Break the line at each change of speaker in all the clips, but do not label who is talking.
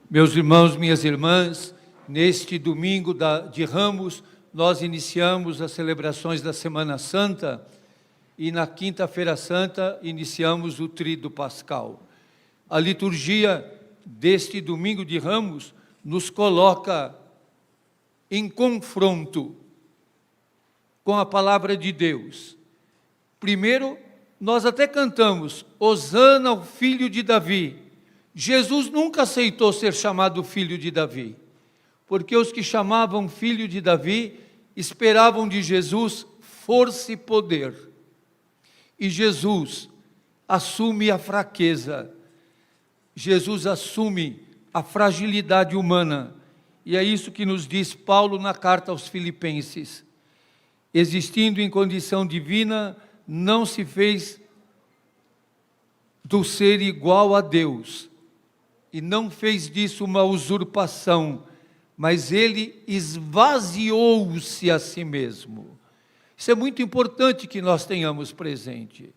Meus irmãos, minhas irmãs, neste domingo de Ramos, nós iniciamos as celebrações da Semana Santa e na Quinta-feira Santa iniciamos o Tríduo Pascal. A liturgia deste domingo de Ramos nos coloca em confronto com a palavra de Deus. Primeiro, nós até cantamos, Hosana ao filho de Davi. Jesus nunca aceitou ser chamado filho de Davi, porque os que chamavam filho de Davi esperavam de Jesus força e poder. E Jesus assume a fraqueza, Jesus assume a fragilidade humana, e é isso que nos diz Paulo na carta aos Filipenses. Existindo em condição divina, não se fez do ser igual a Deus, e não fez disso uma usurpação, mas ele esvaziou-se a si mesmo. Isso é muito importante que nós tenhamos presente.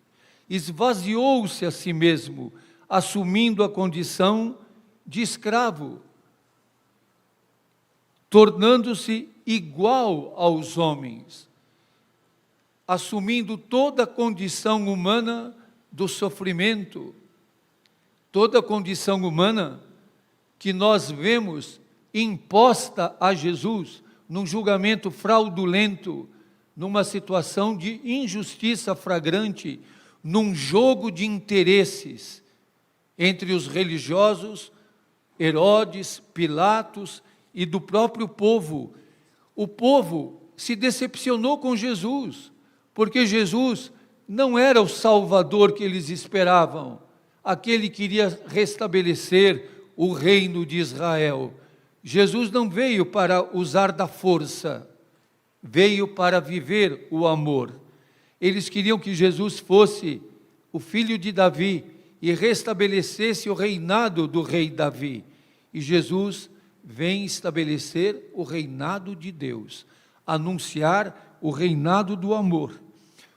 Esvaziou-se a si mesmo, assumindo a condição de escravo, tornando-se igual aos homens, assumindo toda a condição humana do sofrimento, toda a condição humana que nós vemos imposta a Jesus num julgamento fraudulento, numa situação de injustiça flagrante, num jogo de interesses entre os religiosos, Herodes, Pilatos e do próprio povo. O povo se decepcionou com Jesus, porque Jesus não era o Salvador que eles esperavam, aquele que iria restabelecer o reino de Israel. Jesus não veio para usar da força, veio para viver o amor. Eles queriam que Jesus fosse o filho de Davi e restabelecesse o reinado do rei Davi. E Jesus vem estabelecer o reinado de Deus, anunciar o reinado do amor.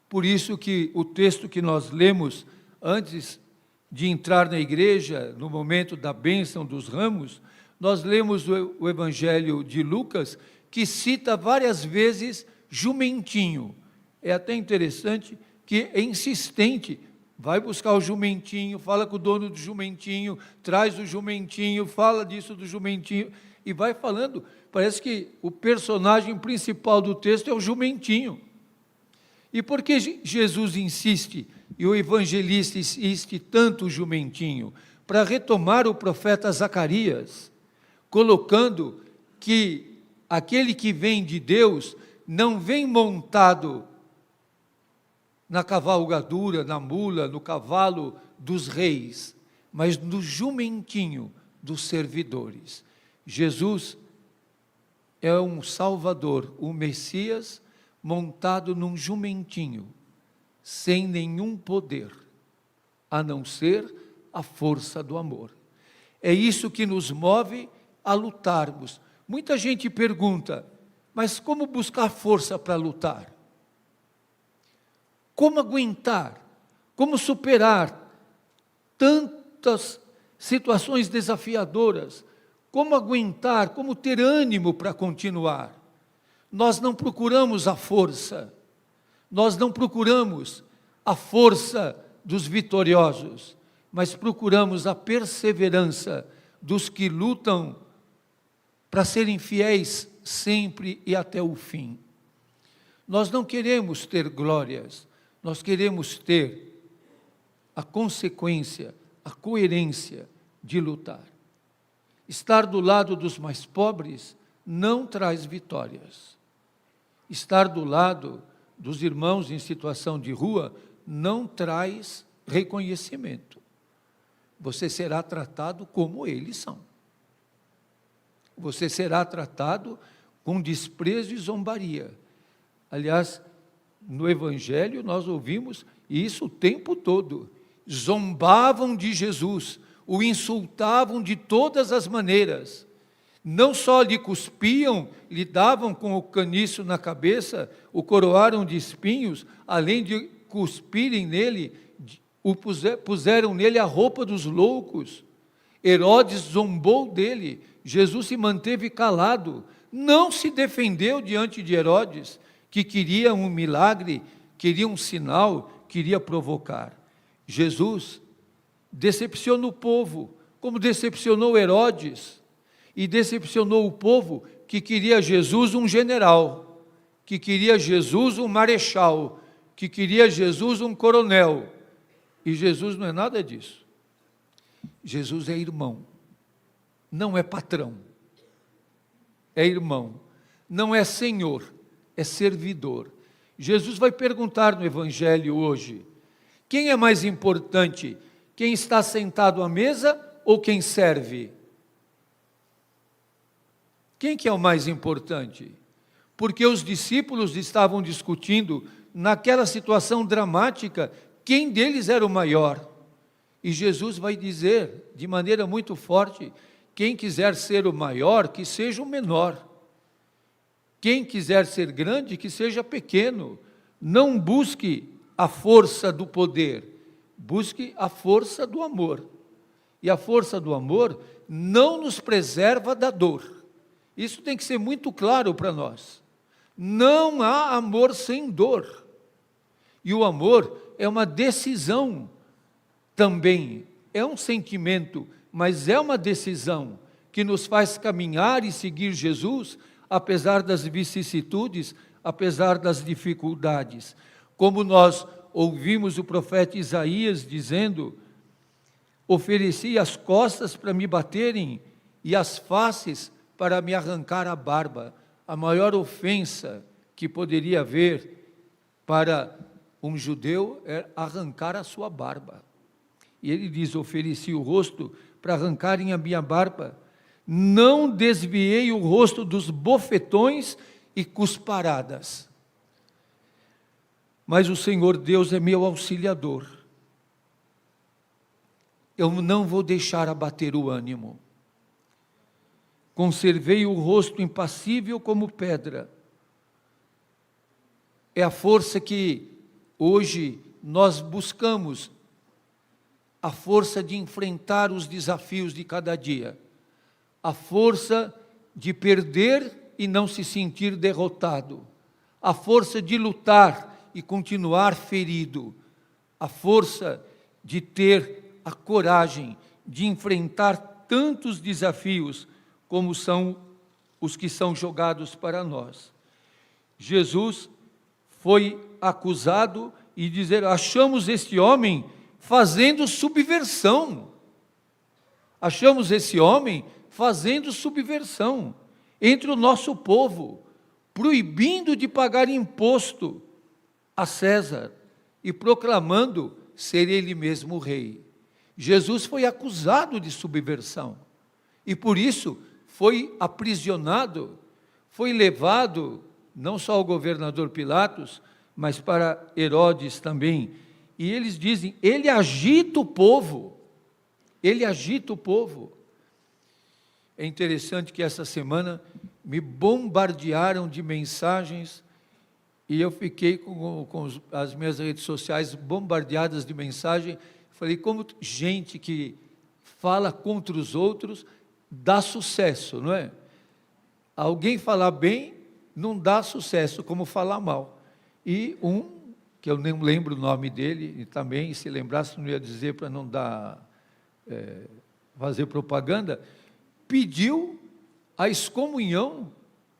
Por isso que o texto que nós lemos antes de entrar na igreja, no momento da bênção dos ramos, nós lemos o Evangelho de Lucas, que cita várias vezes jumentinho. É até interessante que é insistente, vai buscar o jumentinho, fala com o dono do jumentinho, traz o jumentinho, fala disso do jumentinho, e vai falando. Parece que o personagem principal do texto é o jumentinho. E por que Jesus insiste, e o evangelista insiste tanto o jumentinho? Para retomar o profeta Zacarias, colocando que aquele que vem de Deus não vem montado na cavalgadura, na mula, no cavalo dos reis, mas no jumentinho dos servidores. Jesus é um Salvador, um Messias, montado num jumentinho, sem nenhum poder, a não ser a força do amor. É isso que nos move a lutarmos. Muita gente pergunta, mas como buscar força para lutar? Como aguentar? Como superar tantas situações desafiadoras? Como aguentar? Como ter ânimo para continuar? Nós não procuramos a força, nós não procuramos a força dos vitoriosos, mas procuramos a perseverança dos que lutam para serem fiéis sempre e até o fim. Nós não queremos ter glórias, nós queremos ter a consequência, a coerência de lutar. Estar do lado dos mais pobres não traz vitórias. Estar do lado dos irmãos em situação de rua não traz reconhecimento. Você será tratado como eles são. Você será tratado com desprezo e zombaria. Aliás, no Evangelho nós ouvimos isso o tempo todo. Zombavam de Jesus, o insultavam de todas as maneiras. Não só lhe cuspiam, lhe davam com o caniço na cabeça, o coroaram de espinhos, além de cuspirem nele, puseram nele a roupa dos loucos. Herodes zombou dele, Jesus se manteve calado, não se defendeu diante de Herodes, que queria um milagre, queria um sinal, queria provocar. Jesus decepcionou o povo, como decepcionou Herodes, e decepcionou o povo que queria Jesus um general, que queria Jesus um marechal, que queria Jesus um coronel. E Jesus não é nada disso. Jesus é irmão, não é patrão, é irmão, não é senhor, é servidor. Jesus vai perguntar no Evangelho hoje, quem é mais importante, quem está sentado à mesa ou quem serve? Quem que é o mais importante? Porque os discípulos estavam discutindo, naquela situação dramática, quem deles era o maior. E Jesus vai dizer, de maneira muito forte, quem quiser ser o maior, que seja o menor. Quem quiser ser grande, que seja pequeno. Não busque a força do poder, busque a força do amor. E a força do amor não nos preserva da dor. Isso tem que ser muito claro para nós. Não há amor sem dor. E o amor é uma decisão também. É um sentimento, mas é uma decisão que nos faz caminhar e seguir Jesus, apesar das vicissitudes, apesar das dificuldades. Como nós ouvimos o profeta Isaías dizendo, ofereci as costas para me baterem e as faces para me arrancar a barba. A maior ofensa que poderia haver para um judeu é arrancar a sua barba. E ele diz, ofereci o rosto para arrancarem a minha barba. Não desviei o rosto dos bofetões e cusparadas. Mas o Senhor Deus é meu auxiliador. Eu não vou deixar abater o ânimo. Conservei o rosto impassível como pedra. É a força que hoje nós buscamos, a força de enfrentar os desafios de cada dia, a força de perder e não se sentir derrotado, a força de lutar e continuar ferido, a força de ter a coragem de enfrentar tantos desafios como são os que são jogados para nós. Jesus foi acusado e dizer, achamos este homem fazendo subversão. Achamos esse homem fazendo subversão entre o nosso povo, proibindo de pagar imposto a César e proclamando ser ele mesmo o rei. Jesus foi acusado de subversão e por isso foi aprisionado, foi levado não só ao governador Pilatos, mas para Herodes também. E eles dizem, ele agita o povo, ele agita o povo. É interessante que essa semana me bombardearam de mensagens e eu fiquei com as minhas redes sociais bombardeadas de mensagem. Falei, como gente que fala contra os outros dá sucesso, não é? Alguém falar bem não dá sucesso, como falar mal. E que eu nem lembro o nome dele, e também, se lembrasse, não ia dizer para não dar, fazer propaganda, pediu a excomunhão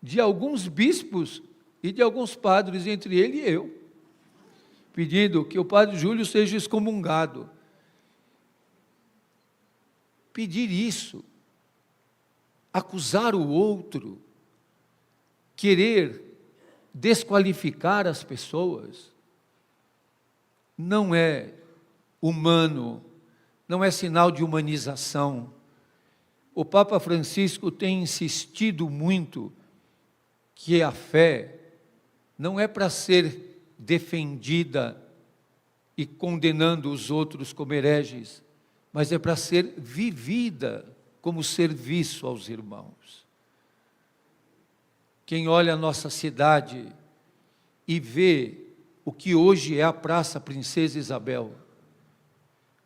de alguns bispos e de alguns padres, entre ele e eu, pedindo que o padre Júlio seja excomungado. Pedir isso, acusar o outro, querer desqualificar as pessoas, não é humano, não é sinal de humanização. O Papa Francisco tem insistido muito que a fé não é para ser defendida e condenando os outros como hereges, mas é para ser vivida como serviço aos irmãos. Quem olha a nossa cidade e vê o que hoje é a Praça Princesa Isabel,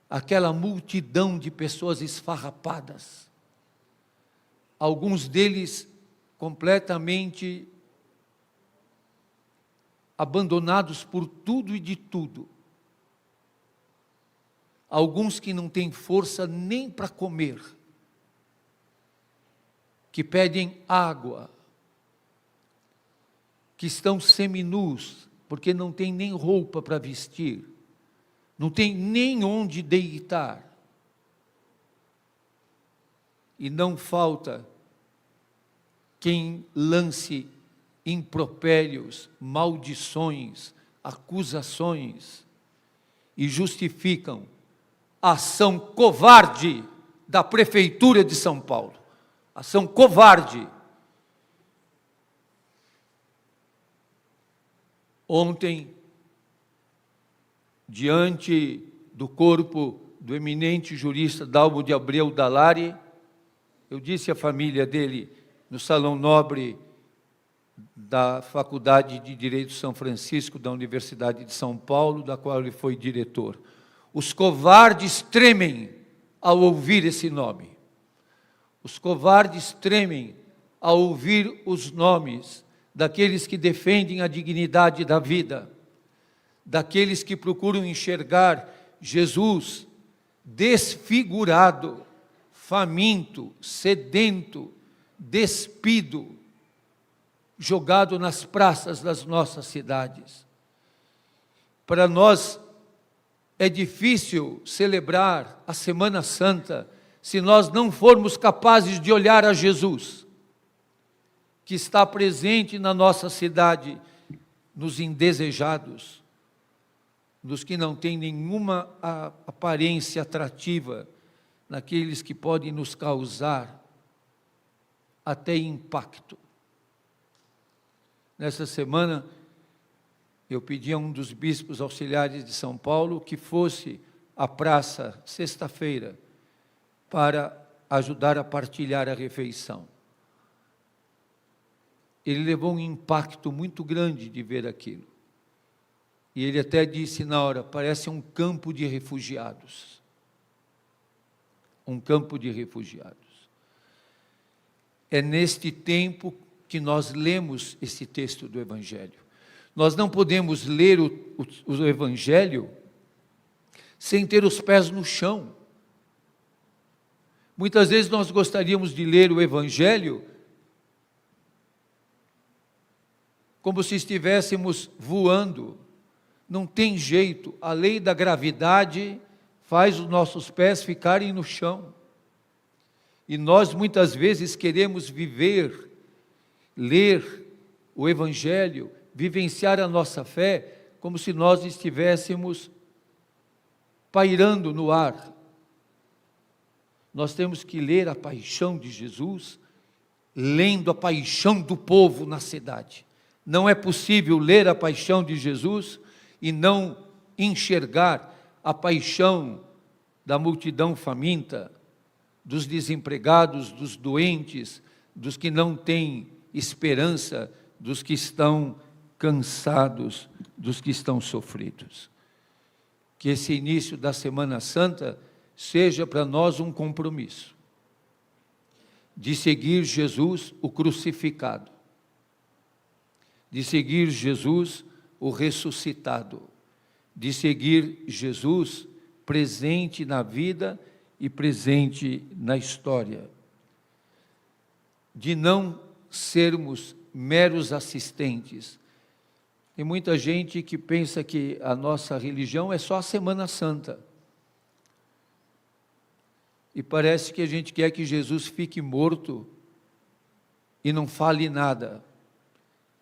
aquela multidão de pessoas esfarrapadas, alguns deles completamente abandonados por tudo e de tudo, alguns que não têm força nem para comer, que pedem água, que estão seminus, porque não tem nem roupa para vestir, não tem nem onde deitar. E não falta quem lance impropérios, maldições, acusações, e justificam a ação covarde da Prefeitura de São Paulo. Ação covarde. Ontem, diante do corpo do eminente jurista Dalmo de Abreu Dallari, eu disse à família dele, no Salão Nobre da Faculdade de Direito São Francisco, da Universidade de São Paulo, da qual ele foi diretor, os covardes tremem ao ouvir esse nome. Os covardes tremem ao ouvir os nomes daqueles que defendem a dignidade da vida, daqueles que procuram enxergar Jesus desfigurado, faminto, sedento, despido, jogado nas praças das nossas cidades. Para nós é difícil celebrar a Semana Santa se nós não formos capazes de olhar a Jesus, que está presente na nossa cidade, nos indesejados, nos que não têm nenhuma aparência atrativa, naqueles que podem nos causar até impacto. Nessa semana, eu pedi a um dos bispos auxiliares de São Paulo que fosse à praça, sexta-feira, para ajudar a partilhar a refeição. Ele levou um impacto muito grande de ver aquilo. E ele até disse na hora, parece um campo de refugiados. Um campo de refugiados. É neste tempo que nós lemos esse texto do Evangelho. Nós não podemos ler o Evangelho sem ter os pés no chão. Muitas vezes nós gostaríamos de ler o Evangelho como se estivéssemos voando. Não tem jeito, a lei da gravidade faz os nossos pés ficarem no chão. E nós muitas vezes queremos viver, ler o Evangelho, vivenciar a nossa fé, como se nós estivéssemos pairando no ar. Nós temos que ler a paixão de Jesus, lendo a paixão do povo na cidade. Não é possível ler a paixão de Jesus e não enxergar a paixão da multidão faminta, dos desempregados, dos doentes, dos que não têm esperança, dos que estão cansados, dos que estão sofridos. Que esse início da Semana Santa seja para nós um compromisso de seguir Jesus, o crucificado, de seguir Jesus, o ressuscitado, de seguir Jesus presente na vida e presente na história, de não sermos meros assistentes. Tem muita gente que pensa que a nossa religião é só a Semana Santa. E parece que a gente quer que Jesus fique morto e não fale nada.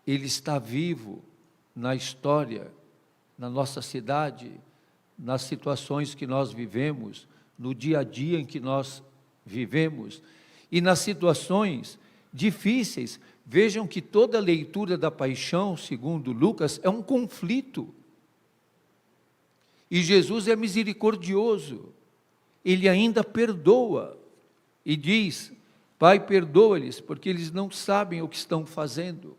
Ele está vivo na história, na nossa cidade, nas situações que nós vivemos, no dia a dia em que nós vivemos, e nas situações difíceis. Vejam que toda leitura da paixão, segundo Lucas, é um conflito. E Jesus é misericordioso. Ele ainda perdoa e diz: Pai, perdoa-lhes, porque eles não sabem o que estão fazendo.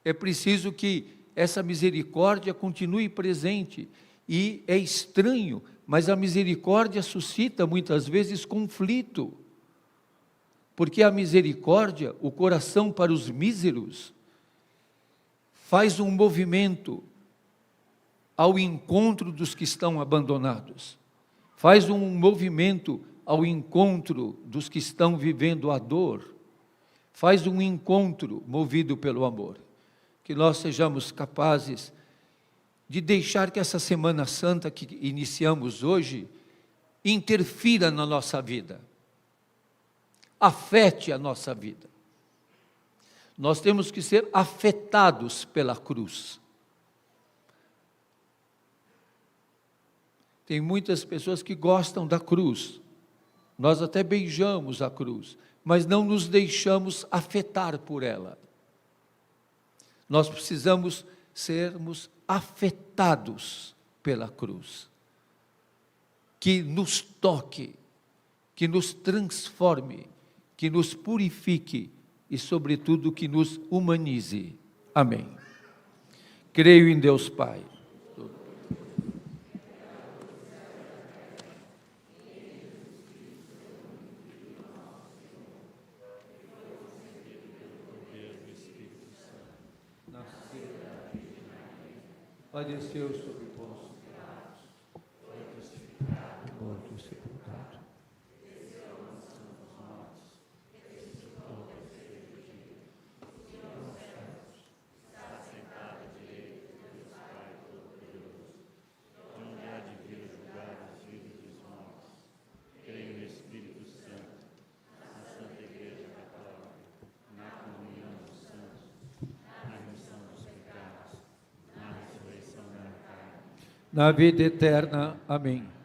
É preciso que essa misericórdia continue presente E é estranho, mas a misericórdia suscita muitas vezes conflito. Porque a misericórdia, o coração para os míseros, faz um movimento ao encontro dos que estão abandonados. Faz um movimento ao encontro dos que estão vivendo a dor. Faz um encontro movido pelo amor. Que nós sejamos capazes de deixar que essa Semana Santa que iniciamos hoje interfira na nossa vida. Afete a nossa vida. Nós temos que ser afetados pela cruz. Tem muitas pessoas que gostam da cruz. Nós até beijamos a cruz, mas não nos deixamos afetar por ela. Nós precisamos sermos afetados pela cruz. Que nos toque, que nos transforme, que nos purifique e, sobretudo, que nos humanize. Amém. Creio em Deus Pai. Padeceu sob Pôncio Pilatos, foi crucificado, morto e sepultado. Desceu à mansão dos mortos, ressuscitou ao terceiro dia, subiu aos céus, está sentado à direita de Deus Pai Todo-Poderoso, de onde há de vir julgar os vivos e os mortos. Creio no Espírito Santo, na Santa Igreja Católica, na comunhão dos santos, na remissão dos pecados, na vida eterna. Amém.